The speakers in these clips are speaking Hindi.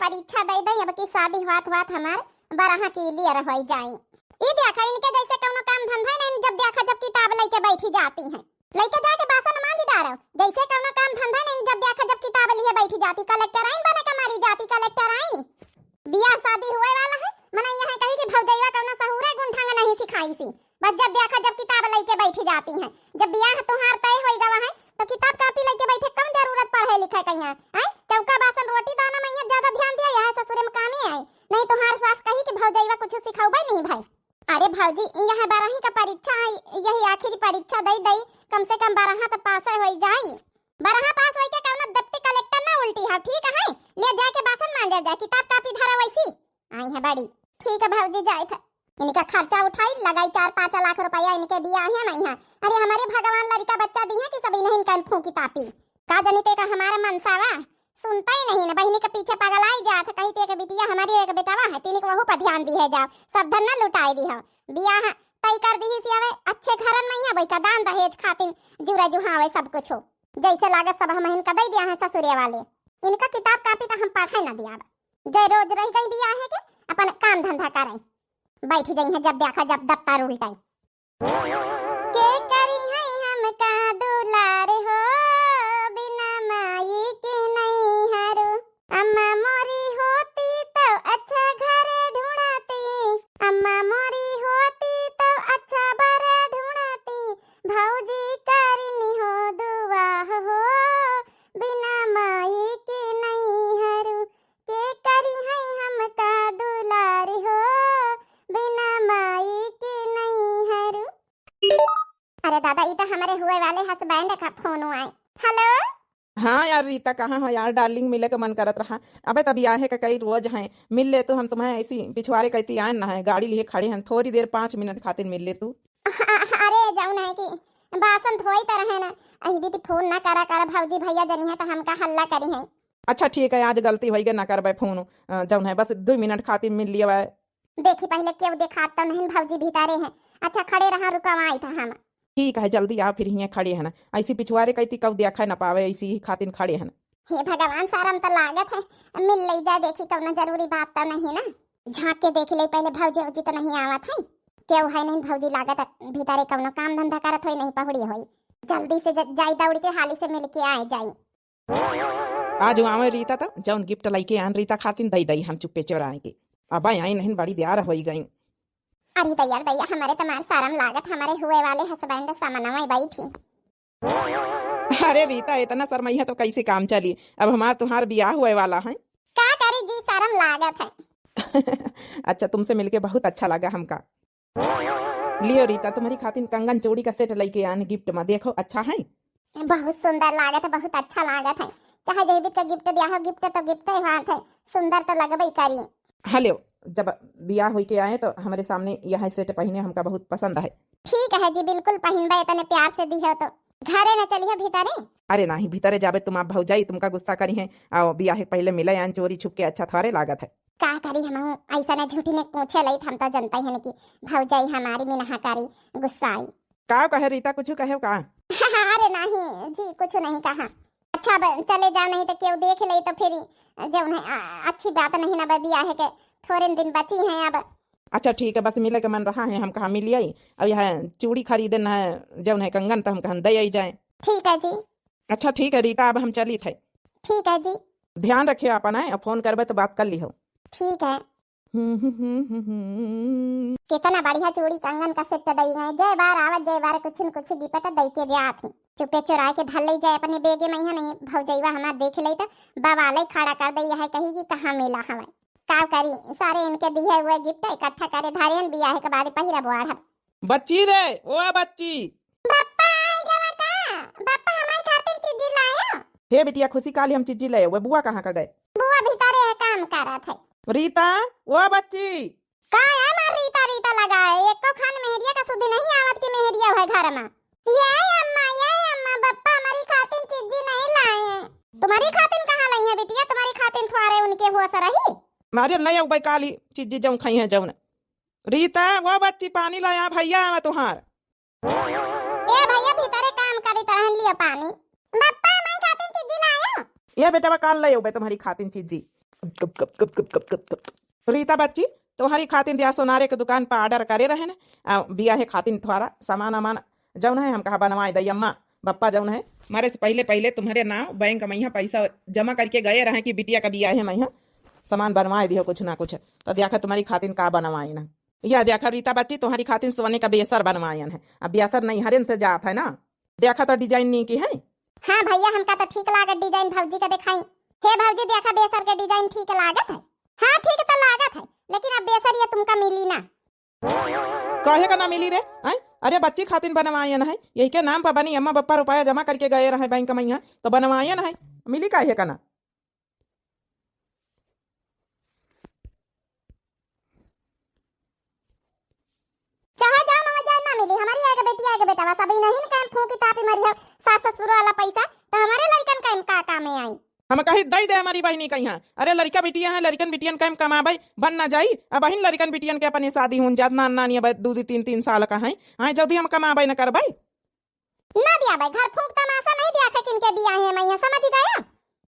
परीक्षा दे दई अब की शादी हुआत हमार बरहा के लिए रह जाई। ई देखा इनके जैसे कोनो काम धंधा नहीं, जब देखा जब किताब लेके बैठी जाती हैं, लेके जाके बासन मांज डारो। जैसे कोनो काम धंधा नहीं, जब देखा जब किताब लिए बैठी जाती। कलेक्टर आइन बने कमारी जाती, कलेक्टर आइन। बियाह शादी हुए वाला है, मने यहाँ कही कि भौजैया कोनो सहुरे गुण ढंग नहीं सिखाई सी, बस जब देखा जब किताब लेके बैठी जाती हैं। जब बियाह तुहार तय होई गवा है तो किताब कापी लेके बैठे कम जरूरत पढ़े लिखे कहिया है। चौका बासन रोटी दाना में ज्यादा ध्यान दिया है, ससुरे में कामी है नहीं। तुहार सास कही कि भौजैया कुछ सिखाऊबे नहीं भाई। अरे भौजी यह 12वीं का परीक्षा है, यही आखिरी परीक्षा दई दई, कम से कम 12 तो पास हो जाई। 12 पास होई के कौनो दप्ती कलेक्टर ना उल्टी है, ठीक है? ले जाके बासन मांजे जाए, किताब कापी धरा वैसी आई है बड़ी। ठीक है भौजी जाए था, इनका खर्चा उठाई लगाई 4-5 लाख रुपया इनके दिया है मैं यहाँ। अरे हमारे भगवान लड़का बच्चा दी है कि सब इन्हें इनका फूकी तापी का जनिते का हमारा मनसावा सुनता ही नहीं ना। बहनी के पीछे पागल आई जात, कही ते के बिटिया हमारी एक बेटावा है, तीन को वहू पर ध्यान दी है जाओ, सब धन न लुटाई दी है। बियाह तय कर दी सी हवे अच्छे घरन में है भाई का दान दहेज खातिन जुरा जुहावे सब कुछ हो जैसे लागत सब हम इनका दे दिया है ससुरे वाले। इनका किताब कापी तो हम पढ़े ना दिया, जय रोज रह गई बियाह है के अपन काम धंधा करें बैठ गई है, जब देखा जब दफ्तर उल्टाई के करी है हम का दुलार हो बिना माई के नहीं हरो। अम्मा मोरी होती तो अच्छा घर ढूंढती, अम्मा मोरी होती तो अच्छा बर ढूंढती, भौजी करनी हो दुआ हो बिना माई के नहीं हरो। के करी है हम का दुलार हो बिना माई के नहीं हरो। अरे दादा ये तो हमारे हुए वाले हस्बैंड का फोन आए। हेलो हाँ यार रीता कहाँ हो यार, डार्लिंग मिले का मन करत रहा। अबे तभी आए का कई रोज हैं, मिल ले तो हम तुम्हें ऐसी पिछवाड़े कहती आए ना है, गाड़ी लिए खड़े हैं, थोड़ी देर 5 मिनट खातिर मिल ले तू। अरे जाऊ ना कि बासन धोई तो रहे ना, अही भी फोन ना करा कर भौजी भैया जनी है तो हमका हल्ला करी है। अच्छा ठीक है, आज गलती होई ना कर फोन जाऊ है, बस 2 मिनट खातिर मिल लिया। देखी पहले क्यों दिखात तो नहीं भौजी भीतरे हैं। अच्छा खड़े रहा रुकवाई था हम। ठीक है जल्दी आ, फिर यहाँ खड़े है ना, ऐसी पिछवाड़े कहती कब देखा ना पावे, ऐसी ही खातिर खड़े है ना। हे भगवान सारम तो लागत है, मिल ले जा देखी कौन जरूरी बात तो नहीं ना, झांक के देख ले पहले भौजी उजी तो नहीं आवत है क्यों है नहीं भौजी लागत भीतरे कौनो काम धंधा करत होई नहीं पहुड़ी होई, जल्दी से जाई दौड़ के हाली से मिल के आए जाई। आज आवे रीता तो जौन गिफ्ट लेके आन रीता खातिर दई दई हम चुप्पे चोराए के अब आई नहीं बड़ी दियार हो गई। अरे दैया दैया हमारे तमार सारम लागत हमारे हुए वाले हस्बैंड सामनवा बैठी। अरे रीता इतना शर्मैया तो कैसे काम चली, अब हमार तुम्हार बियाह हुए वाला है। का करी जी सारम लागत है। अच्छा तुमसे मिलके बहुत अच्छा लगा हमका। लियो रीता तुम्हारी खातिर कंगन चूड़ी का सेट लेके आने गिफ्ट में, देखो अच्छा है, बहुत सुंदर लागत है, बहुत अच्छा लागत है। चाहे जैबित का गिफ्ट दिया हो, गिफ्ट तो गिफ्ट ही बात है, सुंदर तो लगबे करी। हाँ लियो, जब बियाह हुई के आए तो हमारे सामने यह सेट पहने हमका बहुत पसंद है। ठीक है जी बिल्कुल पहनबे, इतने प्यार से दी है तो घरे न चलिए भीतरे। अरे नहीं भीतरे जाबे तुम आप भौजाई तुमका गुस्सा करी है, और बियाह पहले मिले आन चोरी छुप के अच्छा थारे लागत है। का करी हम ऐसा न झूठी ने पूछे लई, हम तो जनता है कि भौजाई हमारी में नहा करी गुस्सा आई। का कहे रीता कुछ कहे का? अरे नहीं जी कुछ नहीं कहा। अच्छा चले जाओ नहीं तो क्यों देख ले तो फिर जो अच्छी बात नहीं ना, बियाह के थोड़े दिन बची हैं अब। अच्छा ठीक है, बस मिले का मन रहा है, हम कहाँ मिलिए अब यह चूड़ी खरीदना है जौन है कंगन, तो हम कहाँ दे ही जाए। ठीक है जी। अच्छा ठीक है रीता, अब हम चली थे। ठीक है जी। ध्यान रखिए अपना है, फोन करबे तो बात कर ली हो। ठीक है। कितना बढ़िया चूड़ी कंगन का सेट दई गए, जय बार आवत जय बार कुछ न कुछ गिफ्ट दई के दिया थी। चुपे चुरा के धर ले जाए अपने बेगे में ही नहीं, भौजैवा हमार देख ले तो बवाले खड़ा कर दई है, कही कि कहाँ मिला हमें। का करी सारे इनके दिए हुए गिफ्ट इकट्ठा करे धारियन बियाह के बाद पहिरा बुआड़। बच्ची रे ओ बच्ची, बप्पा आई गवा का, बप्पा हमारी खातिर चीज लाया। हे बिटिया खुशी काली हम चीज ले, वो बुआ कहाँ का गए? बुआ भीतरे काम करत है। रीता ओ बच्ची, का है मार रीता रीता लगाए, एक को खान मेहरिया का सुधी नहीं आवत की मेहरिया है घर में। ये अम्मा बप्पा हमारी खातिर चीज नहीं लाए। तुम्हारी खातिर कहाँ लाई है बिटिया, तुम्हारी खातिर थोड़े उनके हुआ सरही मारे नया उबाई काली चीज जौन खाई है जौन। रीता वो बच्ची पानी लाया भैया मैं तुहार। ए भैया भीतरे काम करी तरह लिया पानी। बप्पा हमारी खातिर चीज लाया। ये बेटा काल ले उबे तुम्हारी खातिर चीज। Cup cup cup cup cup cup cup. Rita बच्ची तुम्हारी खातिन दिया सोनारे के दुकान पर ऑर्डर करे रहे न बिया है खातिन तुम्हारा सामान अमान जौन है हम कहा बनवाए दई अम्मा बप्पा जौन है मारे से पहले पहले तुम्हारे नाम बैंक में यहाँ पैसा जमा करके गए रहे कि बिटिया का बिया है मैं यहाँ सामान बनवाए दियो कुछ ना कुछ तो देखा तुम्हारी खातिन का बनवाए ना यह देखा रीता बच्ची तुम्हारी खातिन सोने का बेसर बनवायन है अब बेसर नहीं हरेन से जात है ना देखा तो डिजाइन नहीं की है। हाँ भैया हमका तो ठीक लागत डिजाइन भौजी का दिखाई। हे भौजी देखा बेसर के डिजाइन ठीक लागत है। हाँ ठीक तो लागत है लेकिन अब बेसर ये तुमका मिली ना। कहे का ना मिली रे हैं? अरे बच्ची खातिन बनवायन है यही के नाम पर बनी अम्मा बप्पा रुपया जमा करके गए रहे बैंक में यहाँ तो बनवायन है मिली काहे का ना। चाहे जाओ ना जाए ना मिली हमारी आगे बेटी आगे बेटा बस अभी नहीं ना फूकी तापी मरी है सास ससुर वाला पैसा तो हमारे लड़कन का काम में आई। हम कही दई दे हमारी बहनी का यहाँ अरे लड़का बिटिया है लड़कन बिटियन का कमाबे बन ना जाई अब बहन लड़कन बिटियन के अपनी शादी हूं जात ना नानी अब 2-3 साल का है हाँ जल्दी हम कमाबे न करबे ना दिया भाई घर फूक तमाशा नहीं दिया था किनके बिया है मैं समझ गया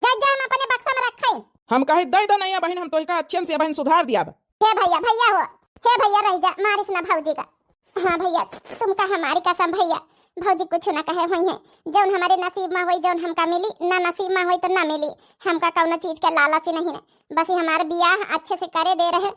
जज जाए हम अपने बक्सा में रखे। हम कही दई दे नहीं बहन हम तो का अच्छे से बहन सुधार दिया। हे भैया भैया हो हे भैया रह जा मारिस ना भौजी का। हाँ भैया तुम का हमारी कसम भैया भौजी कुछ ना कहे हुई है जौन हमारे नसीब में हुई जौन हमका मिली ना नसीब में हुई तो ना मिली हमका कौनो चीज का लालच नहीं है बस ही हमारे बियाह अच्छे से करे दे रहे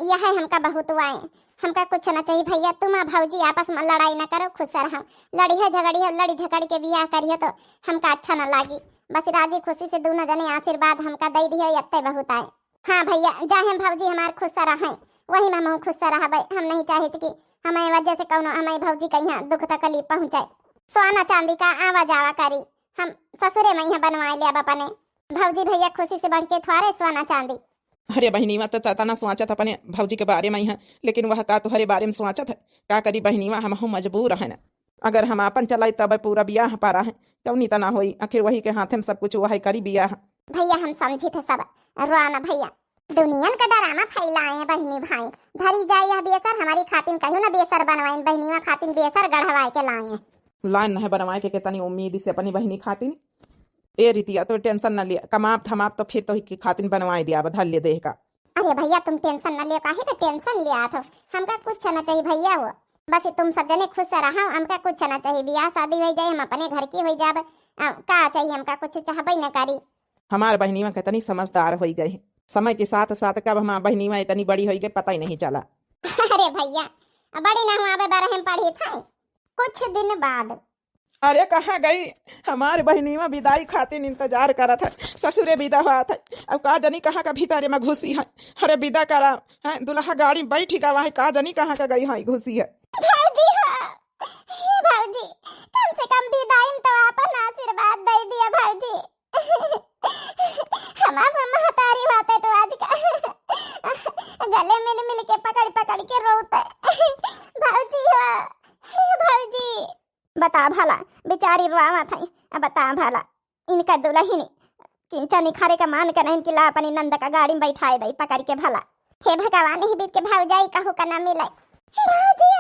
यह है हमका बहुत हुआ है हमका कुछ ना चाहिए भैया तुम भौजी आपस में लड़ाई ना करो खुश रहो लड़ी है झगड़ी है लड़ी झगड़ के बियाह करिए तो हमका अच्छा ना लागी बस राजी खुशी से दोनों जने आशीर्वाद हमका दे दिए इतने बहुत आए। हाँ भैया जाए भौजी हमारे खुश रहे वही में खुश रहा हम नहीं चाहते कि हमें वजह से कौनो हमें भौजी का यहाँ दुख तकलीफ पहुँचाए सोना चांदी का आवा जावा करी हम ससुरे में यहाँ बनवाए लिया अपने भौजी भैया खुशी से बढ़ के थोड़े सोना चांदी। अरे बहनी मत तना सोचत अपने भौजी के बारे में यहाँ लेकिन वह का तुम्हारे बारे में सोचत है का करी बहनी हम मजबूर है न अगर हम अपन चलाई तब पूरा बियाह पारा है कौनी तना होई आखिर वही के हाथे में सब कुछ वही करी बियाह। भैया हम समझे थे सब रोना भैया दुनियन का डरामा फैलाए हैं बहनी भाई धरी जाए यह बेसर हमारी खातिन कहियो ना बेसर बनवाए बहनी में खातिन बेसर गढ़वाए के लाए हैं लाइन है बनवाए के कितनी उम्मीद से अपनी बहनी खातिन ए रीतिया तो टेंशन न लिया कमाप थमाप तो फिर तो ही खातिन बनवाए दिया बधल ले देह का। अरे भैया तुम टेंशन न लियो काहे का टेंशन लिया था हमका कुछ ना चाहिए भैया वो बस तुम सब जने खुश रहो हमका कुछ ना चाहिए बियाह शादी हो जाए हम अपने घर की हो जाब का चाहिए हमका कुछ चाहबे न करी। हमार बहनी में कितनी समझदार हो गई समय के साथ साथ कब हमार बहनी में इतनी बड़ी हो गई पता ही नहीं चला। अरे भैया बड़ी ना हुआ बारह हम पढ़ी था कुछ दिन बाद। अरे कहाँ गई हमारे बहनी में विदाई खातिर इंतजार करा था ससुरे विदा हुआ था अब का जनी कहाँ का भीतर में घुसी है अरे विदा करा है दुल्हा गाड़ी बैठी का वहाँ का जनी कहाँ का गई है घुसी है। भौजी हाँ भौजी कम से कम विदाई में तो अपन आशीर्वाद दे दिया भौजी हमारा महतारी बात है तो आज का गले मिल मिल के पकड़ पकड़ के रोते भौजी हाँ भौजी बता भला बेचारी रोवा था अब बता भला इनका दुल्हन किंचा निखारे का मान कर इनकी ला अपनी नंद का गाड़ी में बैठाए दई पकड़ के भला हे भगवान ही बीत के भौजाई कहू का ना मिले भौजी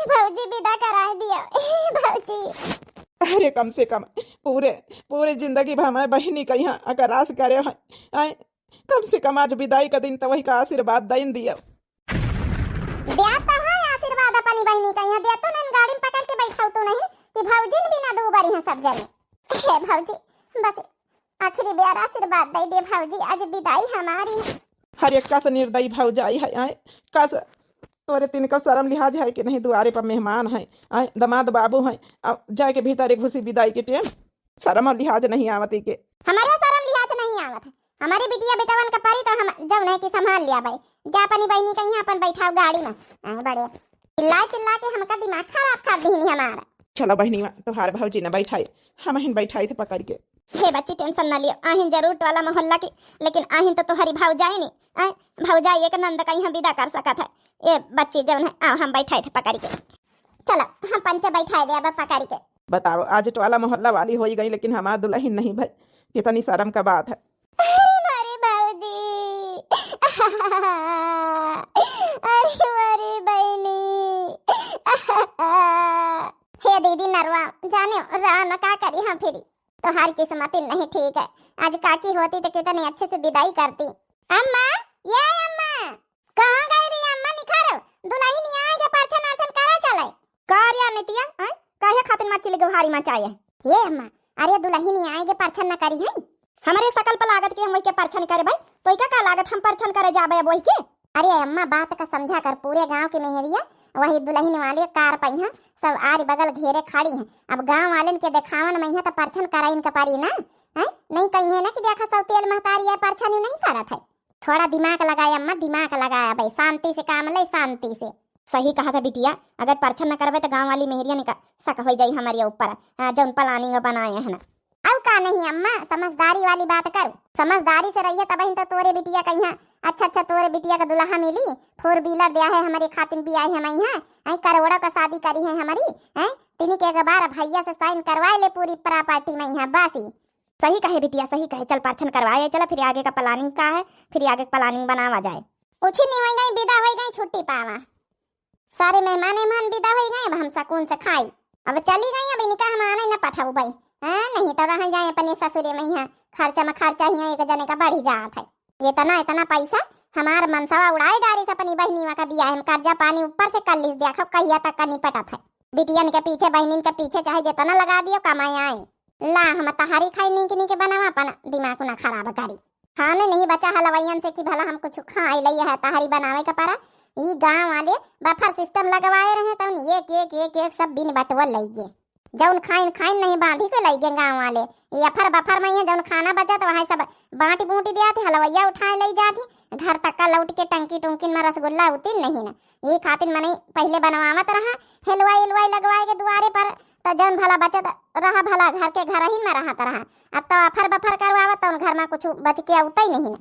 भौजी विदा कराए दिया भौजी। अरे कम से कम पूरे जिंदगी भर हमारे बहनी का यहाँ अगर आस करे है कम से कम आज विदाई का दिन तो वही का आशीर्वाद दे दिया आशीर्वाद अपनी बहनी का यहाँ दिया तो ना गाड़ी में पकड़ के बैठाओ तो नहीं कि भौजी भी ना दो बारी हैं सब जने हे भौजी बस आखिरी बार आशीर्वाद दे दे भौजी आज विदाई हमारी। हर एक का से निर्दयी भौजाई है का तोरे तीन का शर्म लिहाज है कि नहीं दुआरे पर मेहमान है दमाद बाबू है अब जाके भीतर एक घुसी विदाई के टाइम शर्म लिहाज नहीं आवती के हमारे शर्म लिहाज नहीं आवत है हमारी बिटिया बेटावन का पारी तो हम जब नहीं कि संभाल लिया भाई जा अपनी बहनी का यहाँ अपन बैठाओ गाड़ी में बड़े चिल्ला के हमका दिमाग खराब कर दी हमारा। चलो बहनी तुम्हारे भौजी ने बैठाई हम हिन बैठाई थे पकड़ के। हे बच्ची टेंशन ना लियो आहिन जरूर टोला मोहल्ला की लेकिन आहिन तो तुम्हारी भौजाई नहीं भौजाई एक नंद का यहाँ विदा कर सका था ये बच्ची जब है आओ हम बैठाए थे पकड़ के चलो हम पंचे बैठाए दे अब पकड़ के। बताओ आज टोला मोहल्ला वाली हो गई लेकिन हमारा दुल्हन नहीं भाई कितनी शर्म का बात है। अरे भौजी अरे मारी बहनी हे दीदी नरवा जाने रा न का करी हाँ फिरी तुम्हारी किस्मत ही नहीं ठीक है। आज काकी होती तो कितने अच्छे से विदाई करती। अम्मा, ये अम्मा कहाँ गई रही अम्मा? निखारो दुल्हन नहीं आएगे, परछन अर्छन करा चले कार्या नितिया हैं काहे खातिर मत चिल गवारी मचाए। ये अम्मा, अरे दुल्हन नहीं आएगे, परछन न करी है। हमारे सकल पर लागत के हम वही के परछन करे भाई, तो क्या लागत हम परछन करे जाबे वही के। अरे अम्मा बात का समझा कर, पूरे गांव की मेहरिया वही दुल्हन वाले कार पहिया सब आरी बगल घेरे खड़ी हैं। अब गांव वाले के देखावन में तो परछन करा इनका पारी ना है, नहीं कही है ना कि देखा सब तेल महतारी है परछन नहीं करत है। थोड़ा दिमाग लगाया अम्मा, दिमाग लगाया भाई, शांति से काम ले, शांति से। सही कहा था बिटिया, अगर परछन न करवे तो गांव वाली मेहरिया ने शक हो जाई हमारे ऊपर जो प्लानिंग बनाए है ना। अब का नहीं अम्मा, समझदारी वाली बात करो, समझदारी से रहिए तब तो तोरे बिटिया कहीं अच्छा तोरे बिटिया का दुल्हा मिली, 4 व्हीलर दिया है हमारे खातिन भी आई है। मैं यहाँ करोड़ों का शादी करी है हमारी है, तिन्ही के एक बार भैया से साइन करवाए ले पूरी प्रॉपर्टी में यहाँ बासी। सही कहे बिटिया, सही कहे, चल परछन करवाए, चलो फिर आगे का प्लानिंग का है, फिर आगे का प्लानिंग बनावा जाए। कुछ नहीं हो गई, विदा हो गई, छुट्टी पावा, सारे मेहमान विदा हो गए, अब हम सकून से खाई, अब चली गई, अब इनका हम आने न पठाऊ भाई नहीं तो रह जाए अपने ससुरे में यहाँ, खर्चा में खर्चा ही एक जने का बढ़ी जात है। ये इतना पैसा हमार मनसवा उड़ाए डारी से अपनी बहनी का बिया हम कर्जा पानी ऊपर से कर लीस देखो कहिया तक का निपटत है। बिटियन के पीछे बहनिन के पीछे चाहे जितना लगा दियो कमाई आए ला, हम तहारी खाई नहीं के बनावा अपन दिमाग ना खराब करी। खाने नहीं बचा हलवैयन से कि भला हम कुछ खाई लई है तहारी बनावे का पारा। ई गांव वाले बफर सिस्टम लगवाए रहे तो एक एक एक एक सब बिन बटवल लईगे, जौन खाइन नहीं बांधी के लईगे गांव वाले। ये अफर बफर में जौन खाना बचा तो वहाँ सब बांटी बूटी दिया थे, हलवैया उठाए लई जाती, घर तक का लौट के टंकी टुंकिन में रसगुल्ला उतीन नहीं ना। ये खातिर मैंने पहले बनवावत रहा, हलवाई लगवाए के दुआरे पर, तो जौन भला बचत रहा भला घर के घर ही में रहता रहा। अब तो अफर बफर करवावत तो घर में कुछ बच के उतना ही नहीं ना।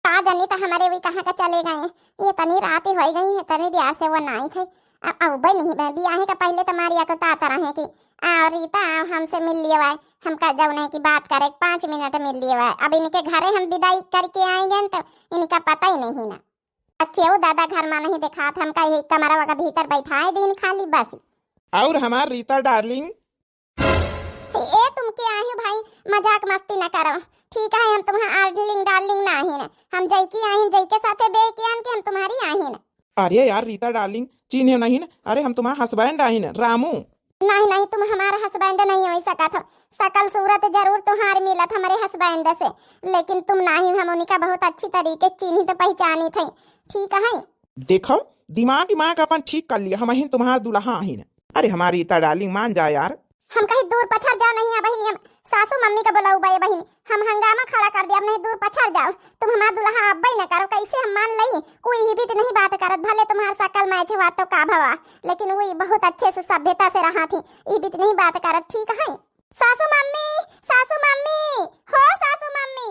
का जानी तो हमारे भी कहाँ का चले गए, ये तनी रात ही हो गई है, तनी दिया से वो नहीं थे। अब नहीं मैं बियाहे का पहले तो मारिया को ताता रहे कि आओ रीता आओ हमसे मिल लिया हुआ, हमका जब नहीं की बात करे 5 मिनट मिल लिया हुआ। अब इनके घरे हम विदाई करके आएंगे तो इनका पता ही नहीं ना। क्यों दादा घर में नहीं देखा था, हमका ये कमरा का भीतर बैठाए दिन खाली बस। और हमार रीता डार्लिंग, ए तुम क्या आए हो भाई, मजाक मस्ती न करो ठीक है। हम तुम्हारा डार्लिंग ना ही ना, हम जई की आई जई के साथे बे के आन के हम तुम्हारी आई ना। अरे यार रीता डार्लिंग चीन्हे नहीं ना, अरे हम तुम्हारा हस्बैंड आई ना रामू। नहीं तुम हमारा हस्बैंड नहीं हो सका था, सकल सूरत जरूर तुम्हारी मिला था हमारे हस्बैंड से, लेकिन तुम नहीं, हम उनका बहुत अच्छी तरीके चीनी तो पहचानी थी ठीक है। देखो दिमाग अपन ठीक कर लिया, हम तुम्हारा दुल्हा ही ना। अरे हमारी रीता डार्लिंग मान जा यार, हम कहीं दूर पछड़ जाओ नहीं है बहनी, हम सासू मम्मी का बुलाऊ बाई बहनी, हम हंगामा खड़ा कर दिया, अब नहीं दूर पछड़ जाओ, तुम हमारा दुल्हा अब न करो, कैसे हम मान लई। कोई ही भी तो नहीं बात करत, भले तुम्हारा सकल मैच हुआ तो का भवा, लेकिन वही बहुत अच्छे से सभ्यता से रहा थी, ये भी नहीं बात करत ठीक है। सासू मम्मी हो, सासू मम्मी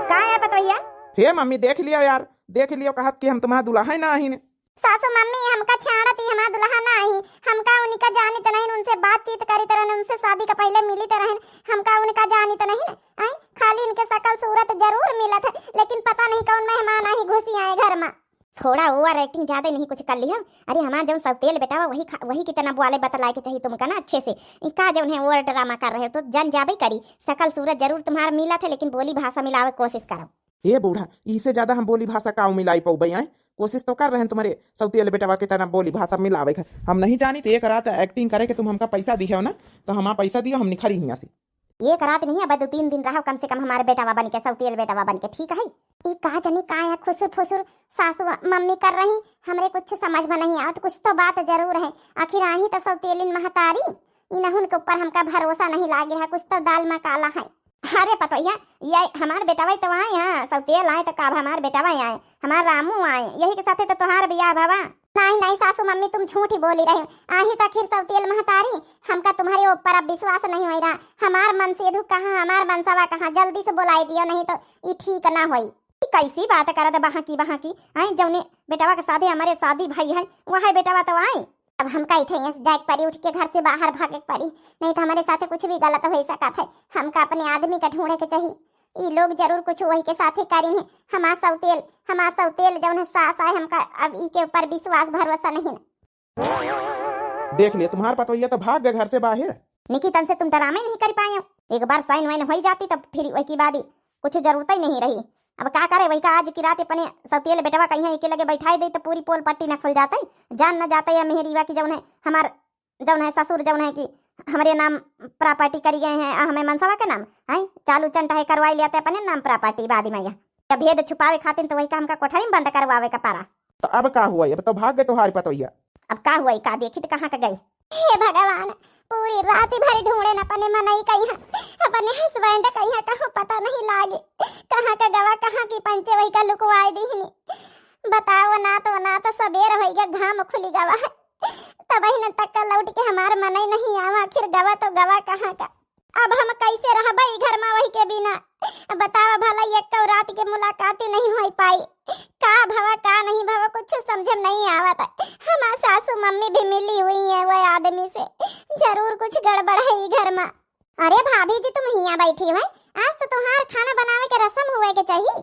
का है बतैया। हे मम्मी देख लियो यार, देख लियो कहत कि हम तुम्हारा दुल्हा ही ना ही ने। सासू मम्मी हमका छाड़ती हमारा दुल्हा ना ही, हमका उनका जानी तो नहीं, उनसे बातचीत करी तरह, उनसे शादी का पहले मिली तरह, हमका उनका जानी तो नहीं ना। खाली इनके सकल सूरत जरूर मिला था, लेकिन पता नहीं कौन मेहमान आई घुसी आए घर में। थोड़ा ओवर एक्टिंग ज्यादा नहीं कुछ कर लिया। अरे हमारा जो सौतेल बेटा वही कितना बुआले बतलाए के चाहिए तुमका ना अच्छे से, का जो है ओवर ड्रामा कर रहे हो तो जन जाबे करी। सकल सूरत जरूर तुम्हारा मिला था, लेकिन बोली भाषा मिलावे कोशिश करो। ये बूढ़ा इससे ज्यादा हम बोली भाषा का मिलाई पाऊ भैया, कोशिश तो कर रहे हैं तुम्हारे सौतेल बेटा के तरह बोली भाषा मिलावे का। हम नहीं जानी तो एक रात एक्टिंग करे कि तुम हमका पैसा दिए हो ना, तो हमारा पैसा दियो, हम निखरी हिया से। एक रात नहीं अब 2-3 दिन रहो कम से कम हमारे बेटा बन के, सौतेल बेटा बन के ठीक है। ई का जनी का है खुसुर फुसुर सासू मम्मी कर रही, हमरे कुछ समझ में नहीं आवत, कुछ तो बात जरूर है। आखिर आही तो सौतेलिन महतारी, इनहुन के ऊपर हमका भरोसा नहीं लागे है, कुछ तो दाल में काला है। अरे पतोया ये हमारे बेटावा तो आए हैं, सौतेल आए तो का हमारे बेटावा आए, हमारा रामू आए, यही के साथे तो तुम्हारा बियाह बाबा। नहीं सासू मम्मी तुम झूठी बोली रहे, आही तो आखिर सौतेल महतारी, हमका तुम्हारे ऊपर अब विश्वास नहीं हो रहा। हमार मन से दुख कहाँ, हमार मनसवा कहाँ, जल्दी से बुलाई दियो नहीं तो ये ठीक ना होई। कैसी बात करत बहा की आई, जौने बेटावा के साथे हमारे शादी भाई है वह बेटावा तो आए। अब हम कहीं थे जाग परी, उठ के घर से बाहर भागे परी, नहीं तो हमारे साथे कुछ भी गलत हो सकता है। हमका अपने आदमी का ढूंढे के चाहिए, ये लोग जरूर कुछ वही के साथे करी है। हमारा सौतेल जौन सास आए, हमका अब ई के ऊपर विश्वास भरोसा नहीं ना। देख लिया तुम्हारा पतोया तो भाग गए घर से बाहर। निकितन से तुम डरामे नहीं कर पाए। एक बार साइन वाइन हो जाती तब फिर वही की बाद कुछ जरूरत ही नहीं रही। अब का करे वही का आज की रात अपने सौतेले बेटवा कहीं एके लगे बैठाई दे तो पूरी पोल पट्टी न खुल जाते, जान न जाते या मेहरीवा की जौन है हमार जौन है ससुर जौन है कि हमारे नाम प्रॉपर्टी करी गए हैं, हमें मनसवा के नाम है चालू चंटा है करवाई लिया अपने नाम प्रॉपर्टी बाद में जब भेद छुपावे खातिर तो वही का हमका कोठरी में बंद करवावे का पारा। तो अब का हुआ? अब तो भाग गए तुम्हारी पतोहिया। अब का हुआ का देखी तो कहाँ का गई? हे भगवान, पूरी रात भर ढूंढे न अपने मनई कहीं अपने हस्बैंड कहीं कहो पता नहीं लागे कहाँ का गवा कहाँ की पंचे वही का लुकवाई दीहनी। बताओ ना तो सबेर हो गया घाम खुली गवा तब ही न तक लौट के हमार मनई नहीं आवा, आखिर गवा तो गवा कहाँ का। अब हम कैसे रहबा ई घर में वही के बिना? बतावा भला एक कौ रात के मुलाकात नहीं हो पाई, का भवा का नहीं भवा कुछ समझ नहीं आवत। हमार सासू मम्मी भी मिली हुई है वो आदमी से, जरूर कुछ गड़बड़ है ई घर में। अरे भाभी जी तुम हिया बैठी हो, आज तो तुम्हार खाना बनावे के रस्म हुए के चाहिए।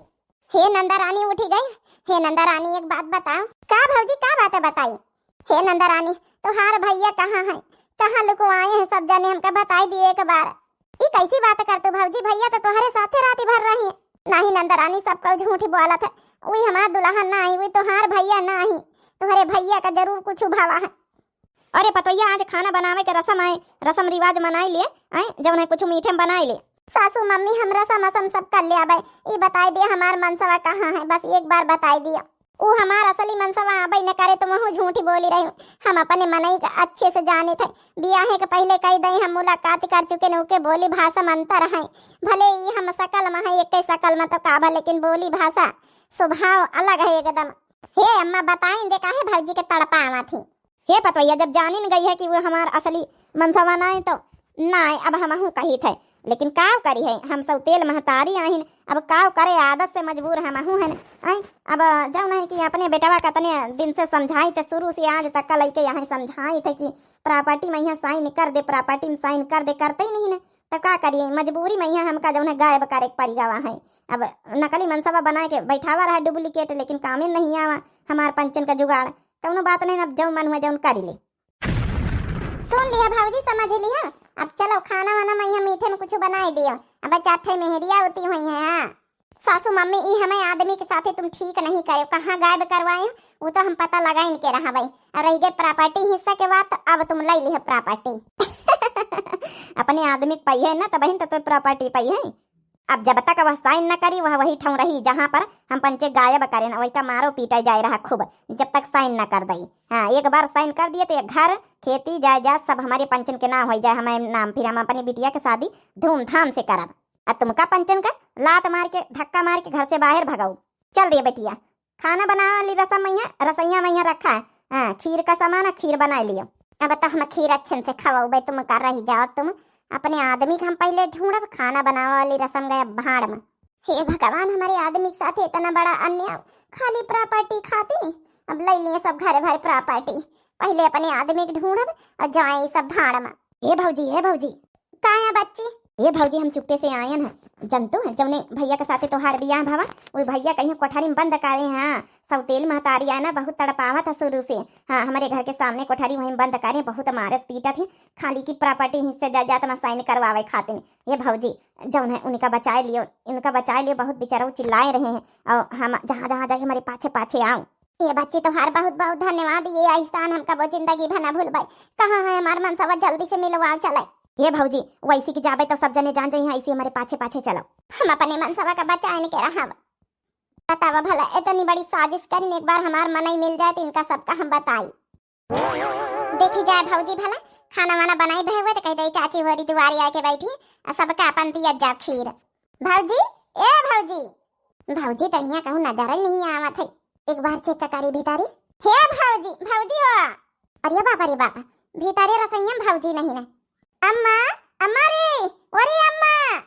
हे नंदा रानी उठी गई। हे नंदा रानी एक बात बताओ। का भौजी का बात है बताई? हे नंदा रानी तुम्हार भैया कहाँ है, कहाँ लुकवाए हैं सब जाने हमका बताई दिए एक बार। ई कैसी बात करते भौजी, भैया तो तुम्हारे साथे राती भर रही है। नहीं नंदा रानी सब कल झूठी बोला था, वही हमार दुल्हन ना आई, वही तुम्हार भैया ना आई, तुम्हारे भैया का जरूर कुछ भावा है। अरे पतोया आज खाना बनावे के रस्म आए, रस्म रिवाज मनाई लिए आए जब नहीं कुछ मीठे बनाई ले। सासू मम्मी हम रस्म असम सब कर ले आबे, ई बताई दे हमार मनसवा कहाँ है, बस एक बार बताई दिया। वो हमार असली मनसवा आबे न करे तो महू झूठी बोली रही। हम अपने मनई का अच्छे से जाने थे, बियाहे के पहले कई दई हम मुलाकात कर चुके न, के बोली भाषा में अंतर है। भले ही हम सकल में है एक सकल में तो काबा, लेकिन बोली भाषा स्वभाव अलग है एकदम। हे अम्मा बताई दे काहे भौजी के तड़पा आवा थी। हे पतवैया जब जानी न गई है कि वो हमार असली मनसवा ना है तो ना अब हमहू कही थे, लेकिन काव करी है हम सब तेल महतारी आहिन, अब काव करे आदत से मजबूर हमहू है आई। अब जाऊ नहीं कि अपने बेटवा का तने दिन से समझाई थे, शुरू से आज तक कल के यहाँ समझाई थे कि प्रॉपर्टी में यहाँ साइन कर दे, प्रॉपर्टी में साइन कर दे, करते ही नहीं ने तो का करिए, मजबूरी में यहाँ हमका जो है गायब करे पड़ी गवा है। अब नकली मनसवा बना के बैठावा रहा डुप्लीकेट, लेकिन कामे नहीं आवा हमार पंचन का जुगाड़, कौनो बात नहीं, अब जौन मन हुआ जौन कर ले। सुन लिया भाजी समझ लिया, अब चलो खाना वाना मैं यहाँ मीठे में कुछ बनाई दियो। अब चाठे मेहरिया होती हुई है सासू मम्मी, ई हमें आदमी के साथे तुम ठीक नहीं करे, कहाँ गायब करवाए वो तो हम पता लगा इनके रहा भाई। और रही गई प्रॉपर्टी हिस्सा के बाद, तो अब तुम ले ली है प्रॉपर्टी अपने आदमी पाई है ना, तो बहन तो प्रॉपर्टी पाई है। अब जब तक वह साइन न करी वह वही ठौं रही जहाँ पर हम पंचे गायब करें ना, वही का मारो पीटा जाए रहा खूब, जब तक साइन न कर दई। हाँ एक बार साइन कर दिए तो घर खेती जायदाद सब हमारे पंचन के नाम हो जाए, हमारे नाम, फिर हम अपनी बिटिया के शादी धूमधाम से करब। अब तुमका पंचन का लात मार के धक्का मार के घर से बाहर भगाऊ। चल रही बेटिया खाना बना ली, रसैया मैया रखा है, हाँ खीर का सामान खीर बना लियो। अब तो हम खीर अच्छे से खवाऊ भाई, तुम कर रही जाओ, तुम अपने आदमी का हम पहले ढूंढब, खाना बनावा वाली रसम गया भाड़ में। हे भगवान हमारे आदमी के साथ इतना बड़ा अन्याय, खाली प्रॉपर्टी खाती नहीं, अब ले लिए सब घर भर प्रॉपर्टी, पहले अपने आदमी के ढूंढब और जाए सब भाड़ में। हे भौजी कहाँ है बच्ची? ये भौजी हम चुप्पे से आयन है, जंतु है जौने भैया के साथे तोहार बियाह भवा, वो भैया कहीं कोठारी में बंद करे हैं। हाँ सौतेल महतारी आना बहुत तड़पावा था शुरू से, हाँ हमारे घर के सामने कोठारी वहीं बंद करे, बहुत मारत पीटा थे, खाली की प्रॉपर्टी हिस्से जायदाद में साइन करवावे खातिर। ये भौजी जौन है उनका बचाए लियो, बहुत बेचारा चिल्लाए रहे हैं, और हम जहाँ जहाँ जाए हमारे पाछे पाछे आओ। ये बच्ची तुम्हार बहुत बहुत धन्यवाद, ये एहसान हमका वो जिंदगी भर ना भूल भाई। कहाँ है हमार मनसवा, जल्दी से मिलवा चले। ये भौजी वैसी की जाबे तो सब जने जान जाइए, ऐसे हमारे पाछे पाछे चलो, हम अपने मनसवा का बचाने के रहा। बतावा भला इतनी बड़ी साजिश करने एक बार हमार मनई मिल जाए तो इनका सबका हम बताई। देखी जाए भौजी भला खाना वाना बनाई भे हुए तो कह दे चाची होरी दुआरी आके बैठी, सबका अपन दिया जा खीर। भौजी ए भौजी तो यहाँ कहूँ नजर ही नहीं आवत है, एक बार चेक करी भीतारी। हे भौजी हो, अरे बापा भीतारी रसोईया भौजी नहीं ना। अम्मा रे, ओरे अम्मा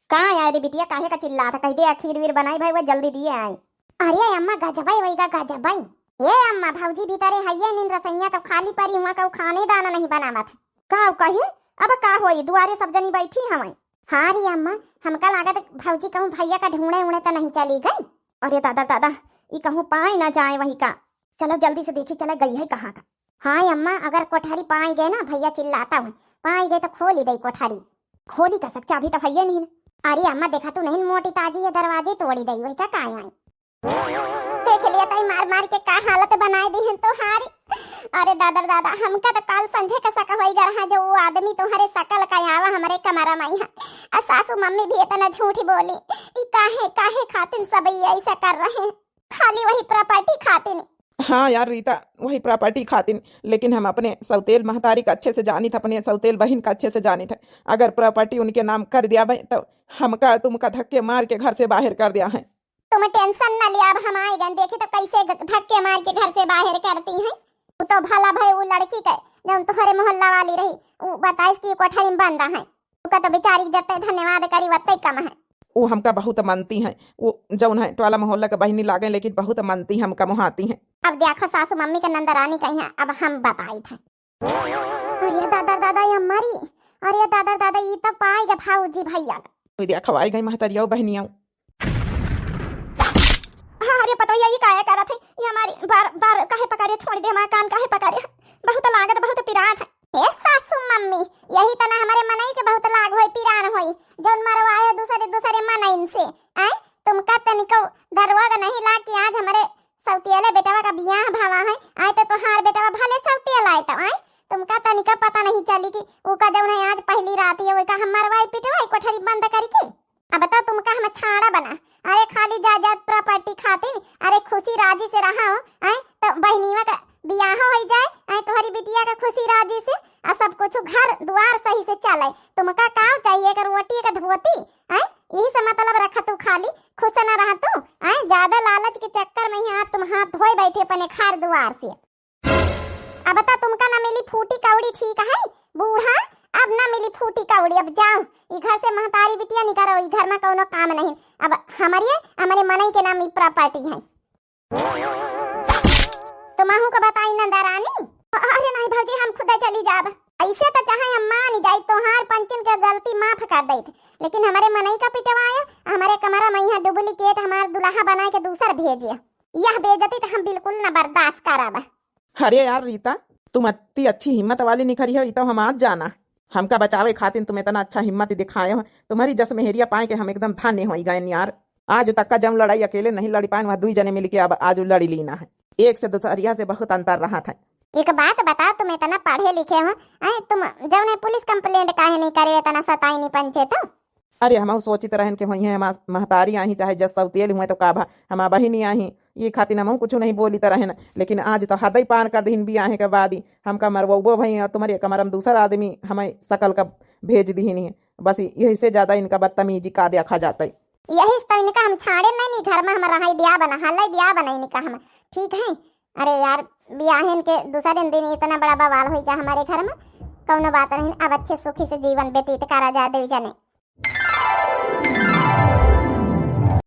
कहाँ आए रे बिटिया, काहे का चिल्ला था? कह दे खीर वीर बनाई भाई, वो जल्दी दिए आए। अरे अम्मा गजबाई वही का गजबाई। ये अम्मा भौजी भीतरे हइये नींद रसैया तो खाली परी हुआ का खाने दाना नहीं बनावा था। का कहे अब का होई, दुआरे सब जनी बैठी हमें। हाँ रे अम्मा हमका लागत भौजी कहूँ भैया का ढूंढे उड़े तो नहीं चली गई। अरे दादा ये कहूँ पाए ना जाए वही का, चलो जल्दी से देखी चला गई है कहाँ का। हाँ अम्मा अगर कोठारी पाई गए ना, भैया चिल्लाता हूँ, पाई गए तो खोल ही दई कोठारी। खोली का सच्चा अभी तो भैया नहीं। अरे अम्मा देखा तू नहीं मोटी ताजी है दरवाजे तोड़ी दई वही का काय आई। देख लिया तई मार मार के का हालत बनाए दी है तोहारी। अरे दादा दादा हमका तो काल संझे का सका होई गरहा जो वो आदमी तुम्हारे सकल का आवा हमारे कमरा में है। आ सासू मम्मी भी इतना झूठी बोली ई काहे काहे खातिन सब ऐसा कर रहे हैं खाली वही प्रॉपर्टी खातिन। हाँ यार रीता वही प्रॉपर्टी खातिन, लेकिन हम अपने सौतेल महतारी का अच्छे से जानी थे, अपने सौतेल बहन का अच्छे से जानी थे। अगर प्रॉपर्टी उनके नाम कर दिया भाई तो हमका तुमका धक्के मार के घर से बाहर कर दिया है। तुम टेंशन न लिया, अब हम आएगा देखी तो कैसे धक्के मार के घर से बाहर करती हैं। वो तो भला भाई वो लड़की का जब तुम्हारे मोहल्ला वाली रही वो बताइस कि कोठरी में बंदा है उसका तो बेचारी जते धन्यवाद करी वत्ते कम है। वो हमका बहुत मनती हैं, वो जौन है टोला मोहल्ला के बहनी लागे लेकिन बहुत मनती हमका मुहाती हैं। अब देखो सासू मम्मी के नंदरानी कही है अब हम बताई थे। अरे दादा दादा ये मरी, अरे दादा दादा ये तो पाएगा भाऊजी भैया दिया खवाई गई महतरिया बहनिया। हाँ अरे पता यही काहे करा थे ये हमारी बार बार काहे पकारे छोड़ दे हमारा कान काहे पकारे बहुत लागत बहुत पिरात है। ए सासू मम्मी यही तना हमारे मनई के बहुत लाग होई पिरान होई जौन मरवाए दूसरे दूसरे मनइन से आए तुमका तनिको दरवाग नहीं ला कि आज हमारे सौतियाले बेटावा का बियाह भावा है आए तो तोहार बेटावा भले सौतिया लाए तो आए तुमका तनिका पता नहीं चली कि उका जौन है आज पहली रात है वो का हम मरवाई पिटवाई कोठरी बंद करके। अब बताओ तुमका हम छाड़ा बना अरे खाली जायदाद प्रॉपर्टी खातिर अरे खुशी राजी से रहा हो आए तो बहनीवा का बियाह हो जाए आए तुम्हारी बिटिया का खुशी राजी से आ सब कुछ घर द्वार सही से चले तुमका काम चाहिए कर रोटी का धोती आए यही से मतलब रखा तू खाली खुश न रहा तू आए ज्यादा लालच के चक्कर में यहाँ तुम हाथ धोए बैठे अपने खार द्वार से। अब बता तुमका ना मिली फूटी कौड़ी ठीक है बूढ़ा अब ना मिली फूटी कौड़ी अब जाओ ई घर से महतारी बिटिया निकलो ई घर में कोनो काम नहीं अब हमारे मनई के नाम प्रॉपर्टी है। तुमहू को बताई नंदरानी अरे नहीं भौजी हम खुद चली जाब ऐसे तो चाहे हम मान जाई तोहार पंचन के गलती माफ कर दे लेकिन हमारे मनई का पिटवाया हमारे कमरा में यहाँ डुप्लीकेट हमार दुल्हा बना के दूसर भेजिए यह बेइज्जती तो हम बिल्कुल न बर्दाश्त करब। अरे यार रीता तुम इतनी अच्छी हिम्मत वाली निखरी हो तो हम आज जाना हमका बचावे खातिर तुम इतना अच्छा हिम्मत दिखाए हो तुम्हारी जस मेहरिया पाए के हम एकदम धान्य हो गए यार। आज तक का जम लड़ाई अकेले नहीं लड़ी पाए वहाँ दुई जने मिलके अब आज लड़ी लीना है एक से दूसरिया से बहुत अंतर रहा था। एक बात बता तुम इतना पढ़े लिखे हो तुम जब ने पुलिस कंप्लेंट काहे नहीं करे इतना सताई नहीं पंचे तो। अरे हम सोचित रहन के वही महतारी आई चाहे जस सौतेल हुए तो काभा हमारा बहिनी आई ये खातिर हम कुछ नहीं बोली तरह लेकिन आज तो हद ही पार कर दीन बियाहे के बाद ही हमका मरवो भई और तुम्हारे कमरम दूसरा आदमी हमें सकल का भेज दीन है बस यही से ज्यादा इनका बदतमीजी का देखा जाता है। यही तो इनका हम छाड़े नहीं घर में हमारा रहा दिया बना हाल दिया बना इनका हम ठीक है। अरे यार बियाहन के दूसरे दिन इतना बड़ा बवाल हो गया हमारे घर में कौनो बात नहीं अब अच्छे सुखी से जीवन व्यतीत करा जाए दे जाने।